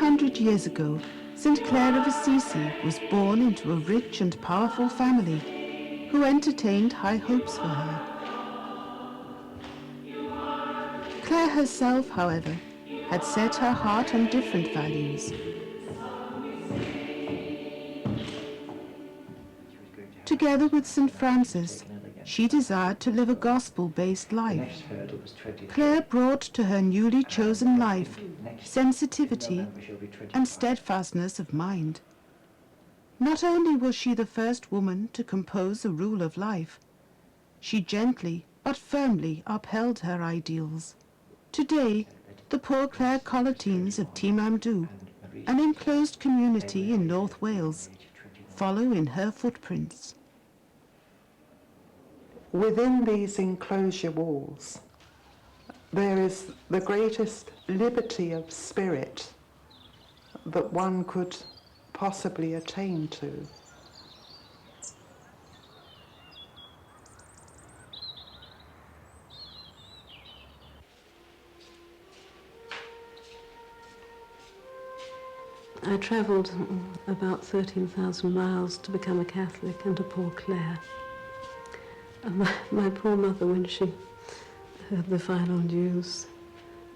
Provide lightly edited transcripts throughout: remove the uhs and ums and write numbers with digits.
800 years ago, St. Clare of Assisi was born into a rich and powerful family who entertained high hopes for her. Clare herself, however, had set her heart on different values. Together with St. Francis, she desired to live a gospel-based life. Clare brought to her newly chosen life sensitivity and steadfastness of mind. Not only was she the first woman to compose a rule of life, she gently but firmly upheld her ideals. Today, the Poor Clare Collatines of Timamdu, an enclosed community in North Wales, follow in her footprints. Within these enclosure walls, there is the greatest liberty of spirit that one could possibly attain to. I travelled about 13,000 miles to become a Catholic and a Poor Clare. And my poor mother, when she heard the final news,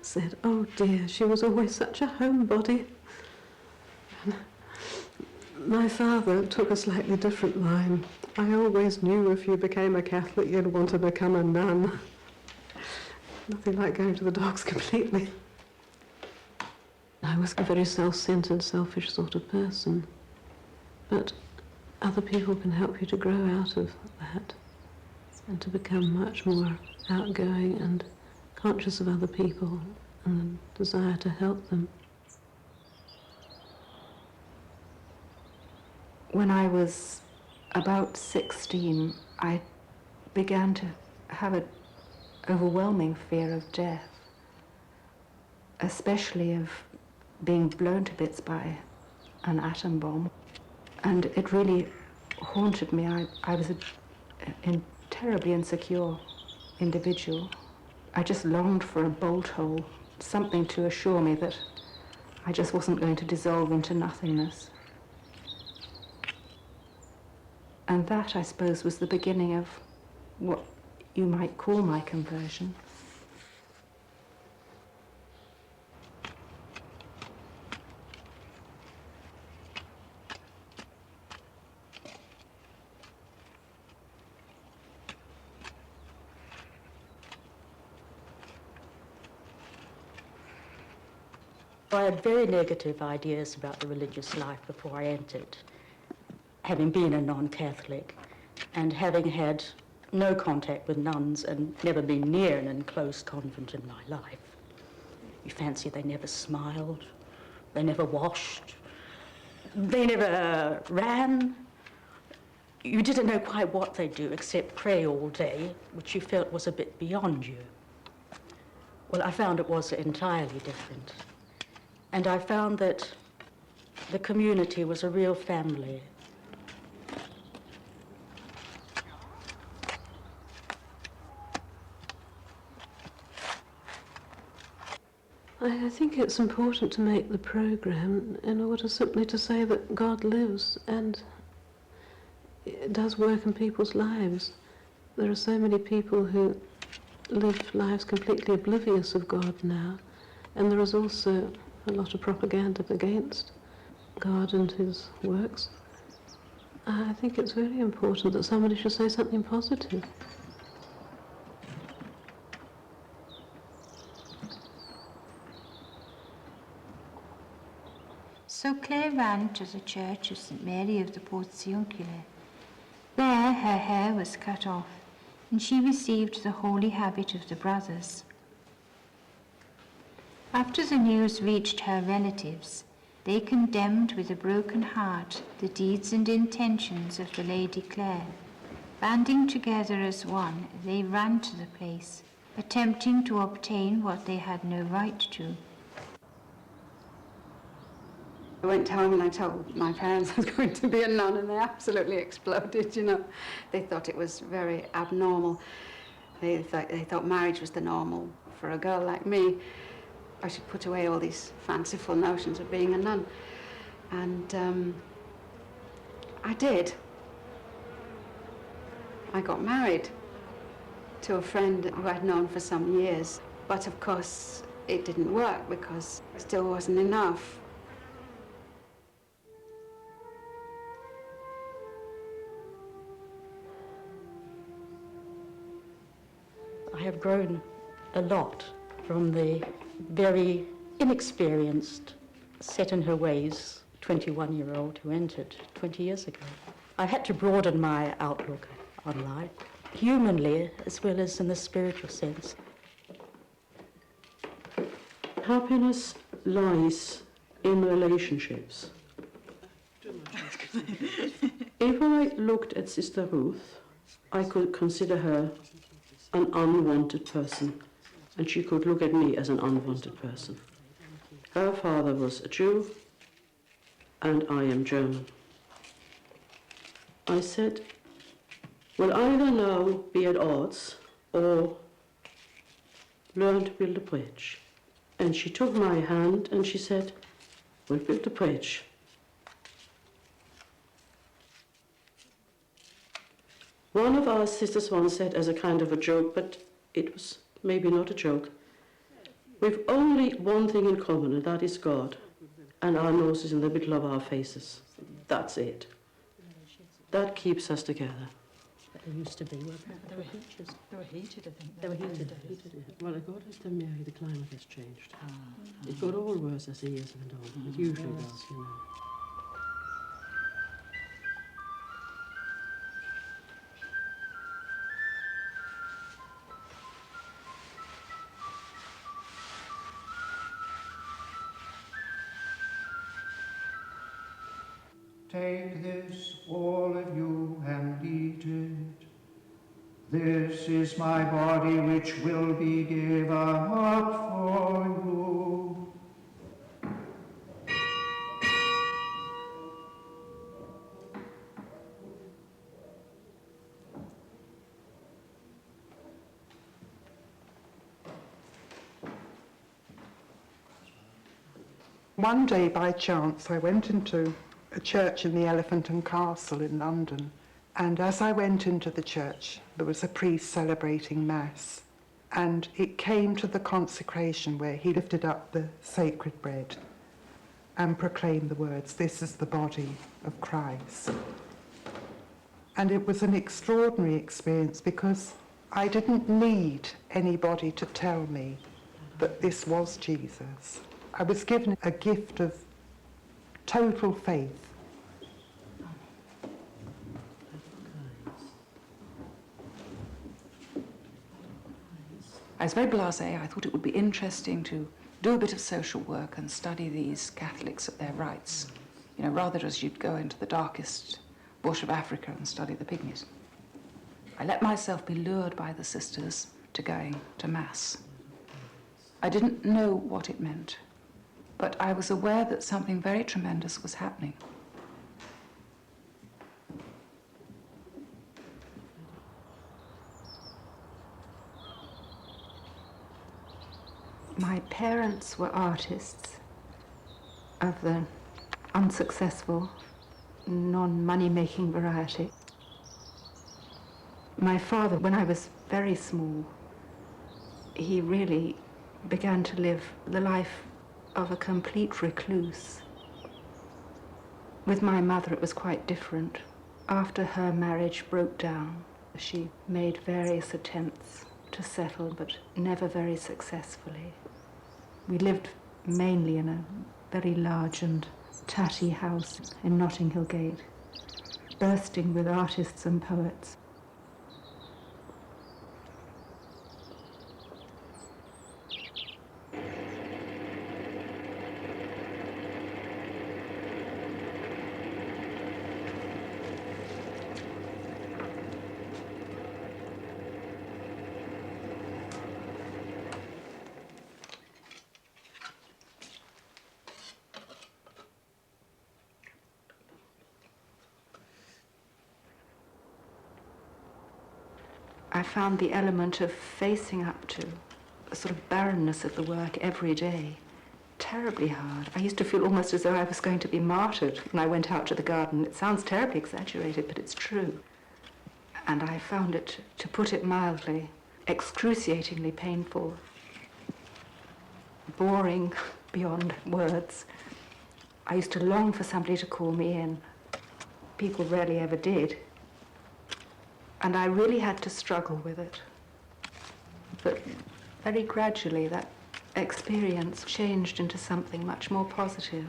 said, "Oh dear, she was always such a homebody." And my father took a slightly different line. "I always knew if you became a Catholic you'd want to become a nun." Nothing like going to the dogs completely. I was a very self-centered, selfish sort of person. But other people can help you to grow out of that and to become much more outgoing and conscious of other people and the desire to help them. When I was about 16, I began to have an overwhelming fear of death, especially of being blown to bits by an atom bomb. And it really haunted me. I was a terribly insecure individual. I just longed for a bolt hole, something to assure me that I just wasn't going to dissolve into nothingness. And that, I suppose, was the beginning of what you might call my conversion. I had very negative ideas about the religious life before I entered, having been a non-Catholic and having had no contact with nuns and never been near an enclosed convent in my life. You fancy they never smiled, they never washed, they never ran. You didn't know quite what they do except pray all day, which you felt was a bit beyond you. Well, I found it was entirely different. And I found that the community was a real family. I think it's important to make the program in order simply to say that God lives and it does work in people's lives. There are so many people who live lives completely oblivious of God now, and there is also a lot of propaganda against God and his works. I think it's very important that somebody should say something positive. So Clare ran to the church of St. Mary of the Portiuncule. There her hair was cut off, and she received the holy habit of the brothers. After the news reached her relatives, they condemned with a broken heart the deeds and intentions of the Lady Clare. Banding together as one, they ran to the place, attempting to obtain what they had no right to. I went home and I told my parents I was going to be a nun, and they absolutely exploded, you know. They thought it was very abnormal. They thought marriage was the normal for a girl like me. I should put away all these fanciful notions of being a nun. And I did. I got married to a friend who I'd known for some years. But of course, it didn't work because it still wasn't enough. I have grown a lot from the very inexperienced, set in her ways 21-year-old who entered 20 years ago. I had to broaden my outlook on life, humanly as well as in the spiritual sense. Happiness lies in relationships. If I looked at Sister Ruth, I could consider her an unwanted person, and she could look at me as an unwanted person. Her father was a Jew, and I am German. I said, we'll either now be at odds or learn to build a bridge. And she took my hand and she said, we'll build a bridge. One of our sisters once said as a kind of a joke, but it was maybe not a joke, we've only one thing in common, and that is God, and our noses in the middle of our faces. That's it. That keeps us together. They used to be, they were heated. They were heated, I think. They were heated. Well, according to Mary, the climate has changed. It got all worse as the years went on. It usually does, you know. Take this, all of you, and eat it. This is my body which will be given up for you. One day, by chance, I went into a church in the Elephant and Castle in London, and as I went into the church, there was a priest celebrating Mass, and it came to the consecration where he lifted up the sacred bread and proclaimed the words, "This is the body of Christ." And it was an extraordinary experience because I didn't need anybody to tell me that this was Jesus. I was given a gift of total faith. I was very blasé. I thought it would be interesting to do a bit of social work and study these Catholics at their rites, you know, rather as you'd go into the darkest bush of Africa and study the pygmies. I let myself be lured by the sisters to going to Mass. I didn't know what it meant, but I was aware that something very tremendous was happening. My parents were artists of the unsuccessful, non-money-making variety. My father, when I was very small, he really began to live the life of a complete recluse. With my mother, it was quite different. After her marriage broke down, she made various attempts to settle, but never very successfully. We lived mainly in a very large and tatty house in Notting Hill Gate, bursting with artists and poets. I found the element of facing up to a sort of barrenness of the work every day. Terribly hard. I used to feel almost as though I was going to be martyred when I went out to the garden. It sounds terribly exaggerated, but it's true. And I found it, to put it mildly, excruciatingly painful, boring beyond words. I used to long for somebody to call me in. People rarely ever did. And I really had to struggle with it. But very gradually, that experience changed into something much more positive.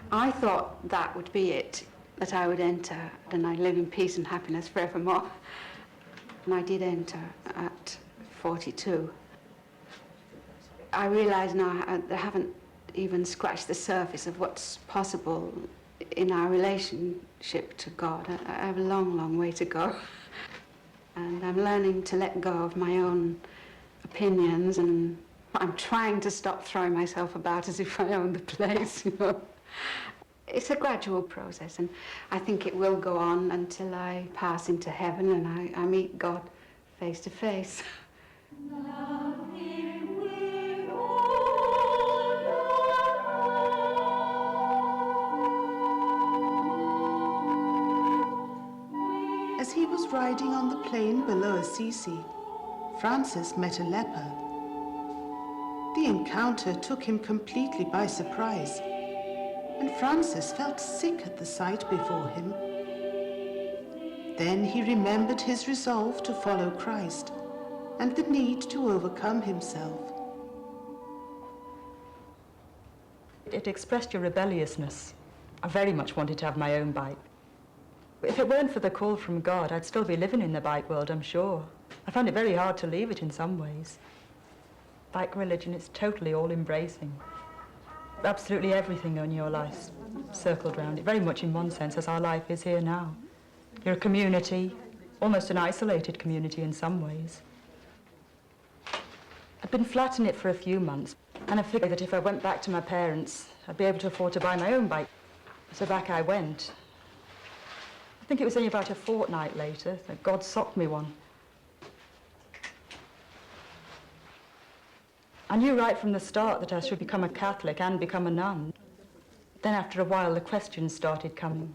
I thought that would be it, that I would enter and I'd live in peace and happiness forevermore. And I did enter at 42. I realise now I haven't even scratched the surface of what's possible in our relationship to God. I have a long, long way to go. And I'm learning to let go of my own opinions, and I'm trying to stop throwing myself about as if I own the place, you know. It's a gradual process, and I think it will go on until I pass into heaven and I meet God face to face. As he was riding on the plain below Assisi, Francis met a leper. The encounter took him completely by surprise, and Francis felt sick at the sight before him. Then he remembered his resolve to follow Christ and the need to overcome himself. It expressed your rebelliousness. I very much wanted to have my own bike. If it weren't for the call from God, I'd still be living in the bike world, I'm sure. I found it very hard to leave it in some ways. Bike religion is totally all-embracing. Absolutely everything in your life circled around it, very much in one sense as our life is here now. You're a community, almost an isolated community in some ways. I'd been flat in it for a few months, and I figured that if I went back to my parents, I'd be able to afford to buy my own bike. So back I went. I think it was only about a fortnight later that God socked me one. I knew right from the start that I should become a Catholic and become a nun. Then after a while, the questions started coming.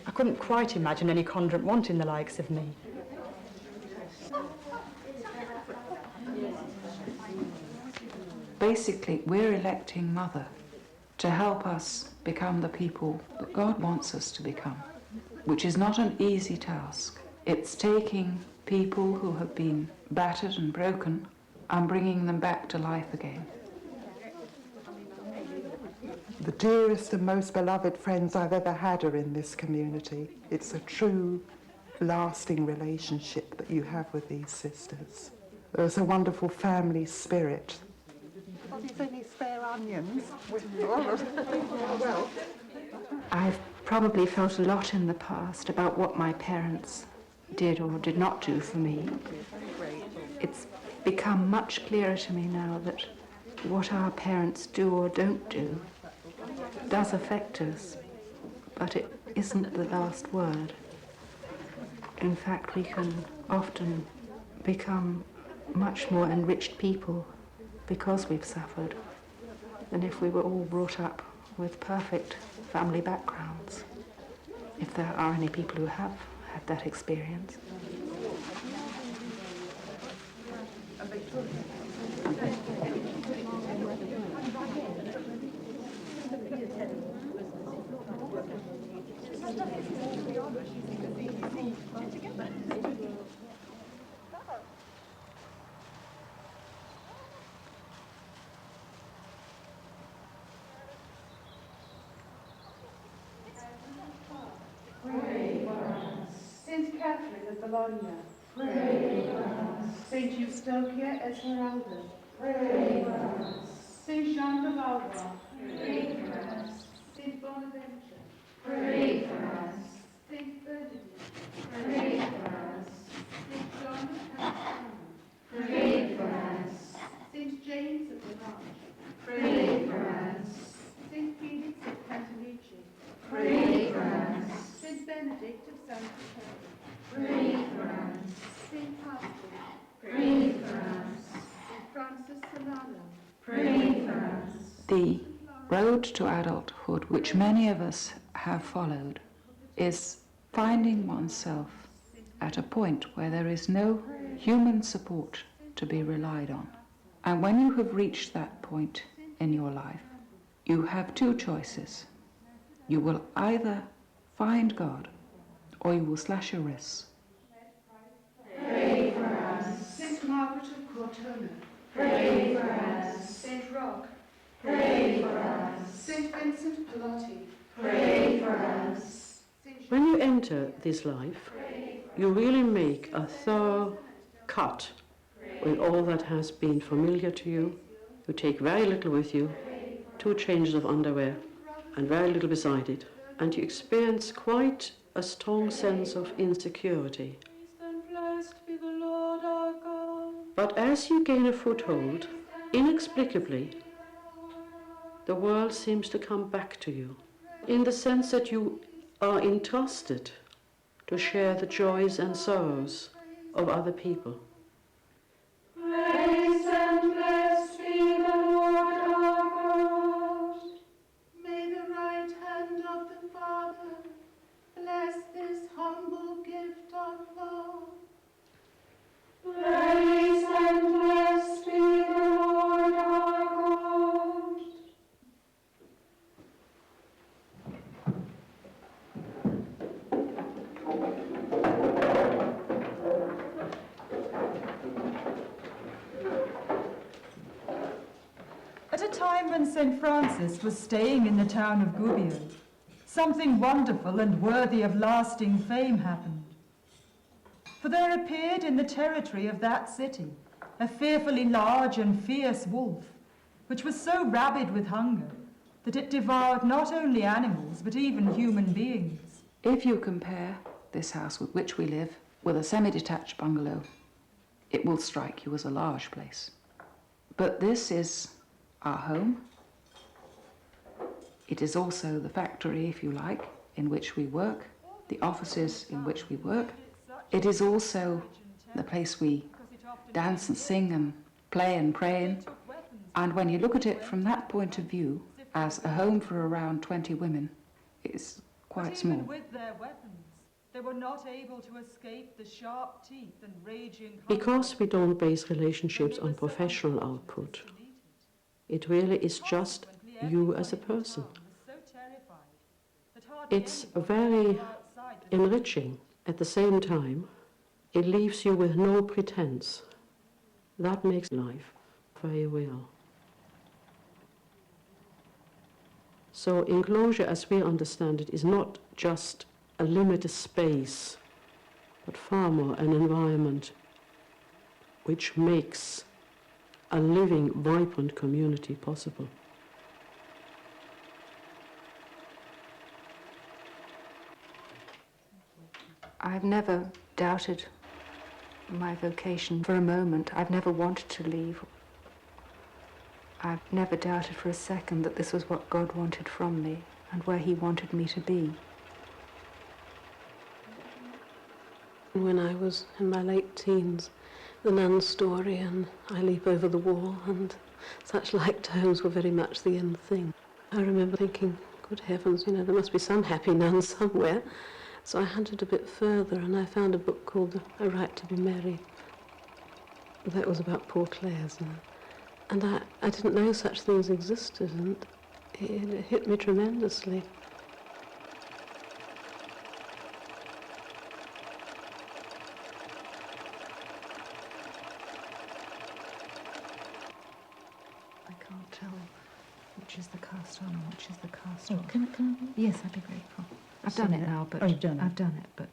I couldn't quite imagine any convent wanting the likes of me. Basically, we're electing Mother to help us become the people that God wants us to become, which is not an easy task. It's taking people who have been battered and broken and bringing them back to life again. The dearest and most beloved friends I've ever had are in this community. It's a true, lasting relationship that you have with these sisters. There's a wonderful family spirit. Have you any spare onions? I've probably felt a lot in the past about what my parents did or did not do for me. It's become much clearer to me now that what our parents do or don't do does affect us, but it isn't the last word. In fact, we can often become much more enriched people because we've suffered than if we were all brought up with perfect family backgrounds, if there are any people who have had that experience. Saint Catherine of Bologna, pray for us. Saint Eustochia Esmeralda, pray for us. Saint Jean de Valois, pray for us. Saint Bonaventure, pray for us. Saint Pray for us. Saint John of California. Pray for us. Saint James of the Lodge. Pray for us. Saint Felix of Cantalice. Pray for us. Saint Benedict of Santa Teresa. Pray for us. Saint Pascal. Pray for us. Saint Francis Solano. Pray for us. The road to adulthood, which many of us have followed, is finding oneself at a point where there is no human support to be relied on. And when you have reached that point in your life, you have two choices. You will either find God or you will slash your wrists. Pray for us. Saint Margaret of Cortona. Pray for us. Saint Roch. Pray for us. Saint Vincent Pallotti. Pray for us. When you enter this life, you really make a thorough cut with all that has been familiar to you. You take very little with you, 2 changes of underwear, and very little beside it. And you experience quite a strong sense of insecurity. But as you gain a foothold, inexplicably, the world seems to come back to you, in the sense that you are entrusted to share the joys and sorrows of other people. Praise and blessed be the Lord our God. May the right hand of the Father bless this humble gift of love. Praise and blessed be the Lord our God. At a time when St. Francis was staying in the town of Gubbio, something wonderful and worthy of lasting fame happened. For there appeared in the territory of that city a fearfully large and fierce wolf, which was so rabid with hunger that it devoured not only animals but even human beings. If you compare this house with which we live with a semi-detached bungalow, it will strike you as a large place. But this is our home. It is also the factory, if you like, in which we work, the offices in which we work. It is also the place we dance and sing and play and pray in. And when you look at it from that point of view, as a home for around 20 women, it's quite small. Even with their weapons, they were not able to escape the sharp teeth and raging hunger. Because we don't base relationships on professional output, it really is just you as a person. It's very enriching. At the same time, it leaves you with no pretense. That makes life very real. So enclosure, as we understand it, is not just a limited space, but far more an environment which makes a living, vibrant community possible. I've never doubted my vocation for a moment. I've never wanted to leave. I've never doubted for a second that this was what God wanted from me and where He wanted me to be. When I was in my late teens, the nun's story and I Leap Over the Wall and such like tones were very much the in thing. I remember thinking, good heavens, there must be some happy nuns somewhere. So I hunted a bit further and I found a book called A Right to be Merry. That was about Poor Clares. And I didn't know such things existed, and it hit me tremendously. I can't tell which is the cast on and which is the cast Oh, off. can I? Yes, I'd be grateful. I've done it now, but Oh, you've done it. I've done it, but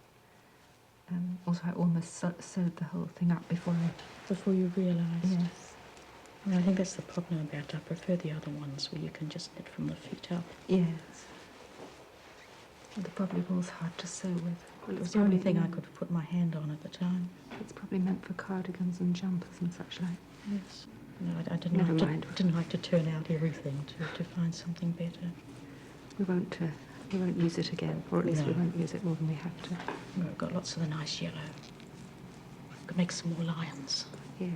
also I almost sewed the whole thing up before you realised. Yes. Well, I think that's the problem about it. I prefer the other ones where you can just knit from the feet up. Yes. The probably was hard to sew with. Well, it was the only thing I could put my hand on at the time. It's probably meant for cardigans and jumpers and such like. Yes. No, I Never mind. didn't like to turn out everything to find something better. We won't use it again, or at least we No. won't use it more than we have to. We've got lots of the nice yellow. Could make some more lions. Yes.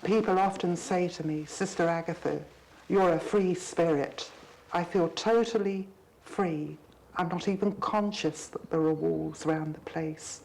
People often say to me, Sister Agatha, you're a free spirit. I feel totally free. I'm not even conscious that there are walls around the place.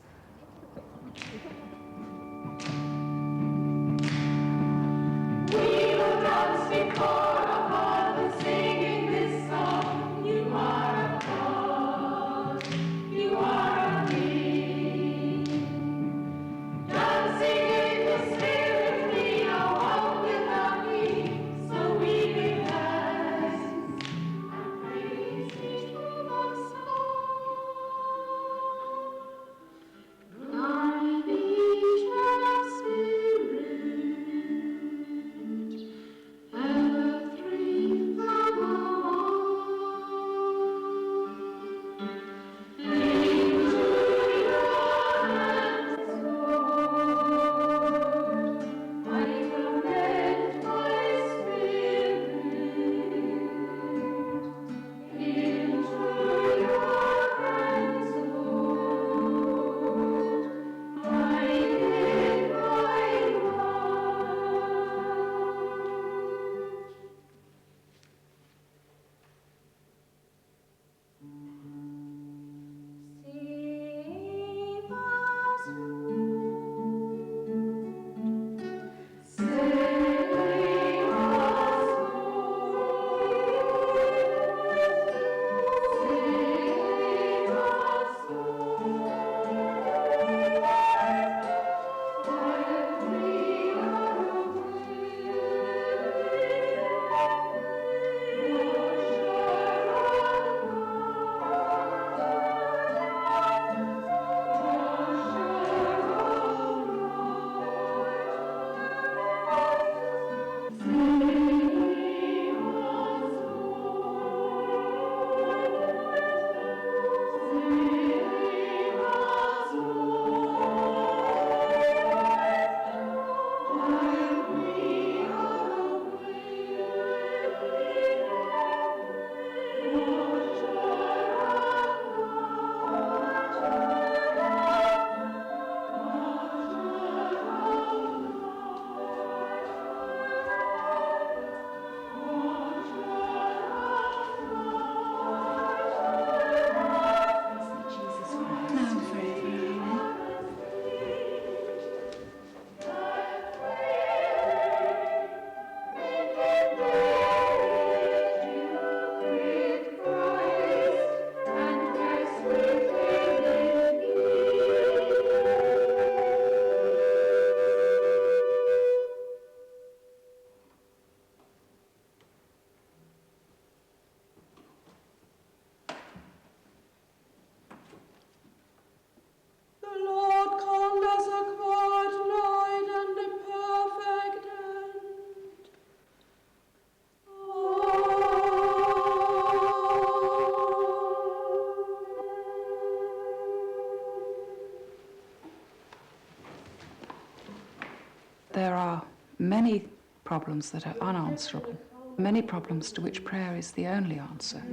There are many problems that are unanswerable, many problems to which prayer is the only answer.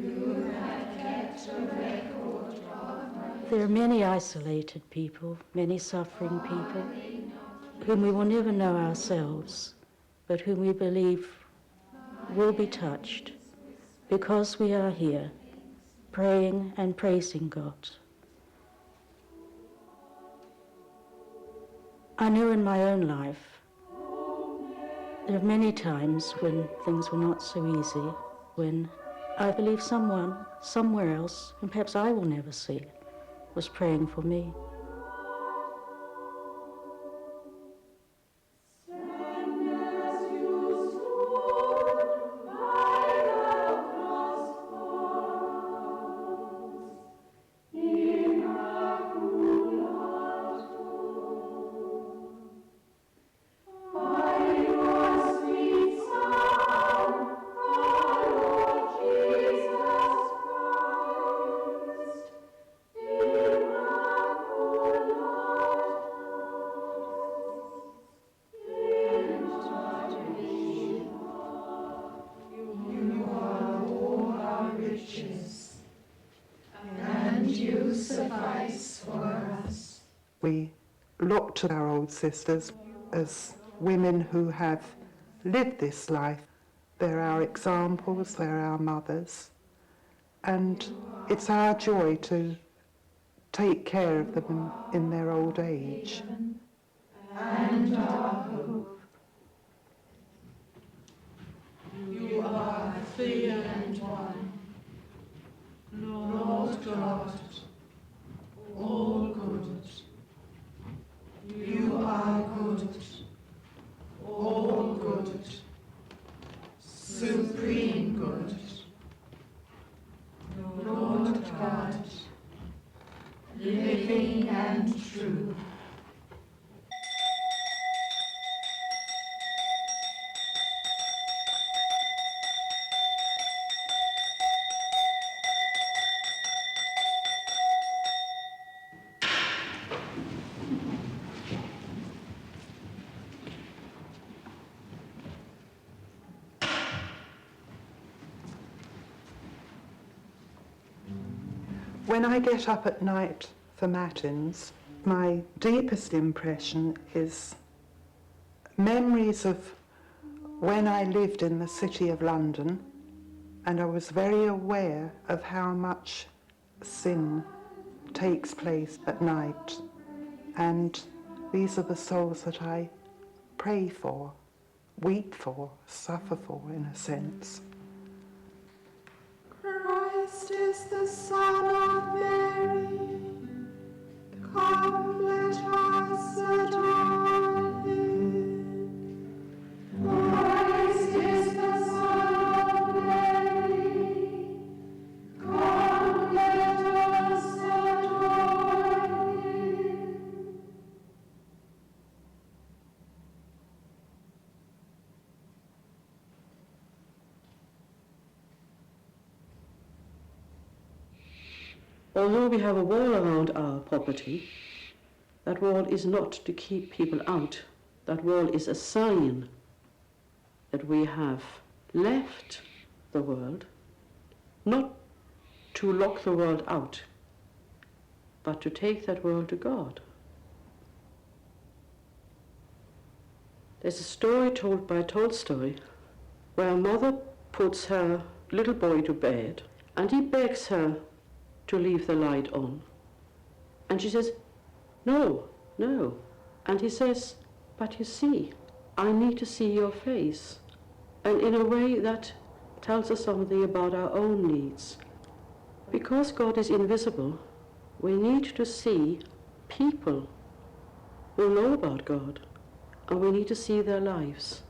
There are many isolated people, many suffering people, whom we will never know ourselves, but whom we believe will be touched because we are here, praying and praising God. I know in my own life, there are many times when things were not so easy, when I believe someone, somewhere else, and perhaps I will never see, was praying for me. By your We look to our old sisters as women who have lived this life. They're our examples, they're our mothers, and it's our joy to take care of them in their old age. And our hope. You are three and one, Lord God, all good. You are good, all good, supreme good. Lord God, living and true. When I get up at night for matins, my deepest impression is memories of when I lived in the City of London, and I was very aware of how much sin takes place at night. And these are the souls that I pray for, weep for, suffer for, in a sense. Christ is the Son of Mary. Come, let us adore him. Christ is the Son of Mary. Come, let us adore him. Although we have a wall around our property, that wall is not to keep people out. That wall is a sign that we have left the world, not to lock the world out, but to take that world to God. There's a story told by Tolstoy where a mother puts her little boy to bed and he begs her to leave the light on. And she says, no, no. And he says, but you see, I need to see your face. And in a way that tells us something about our own needs. Because God is invisible, we need to see people who know about God, and we need to see their lives.